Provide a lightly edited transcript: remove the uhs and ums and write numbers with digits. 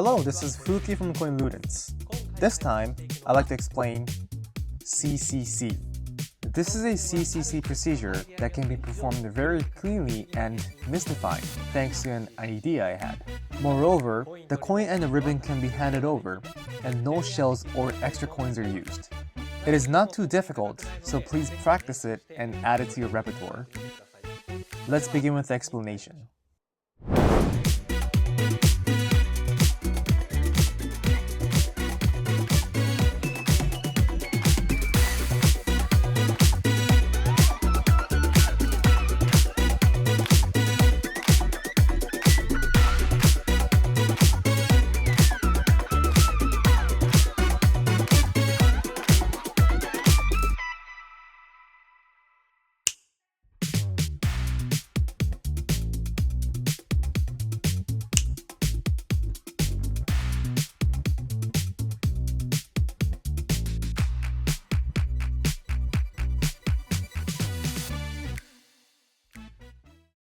Hello, this is Fuki from Coin Ludens. This time, I'd like to explain CCC. This is a CCC procedure that can be performed very cleanly and mystifying thanks to an idea I had. Moreover, the coin and the ribbon can be handed over, and no shells or extra coins are used. It is not too difficult, so please practice it and add it to your repertoire. Let's begin with the explanation.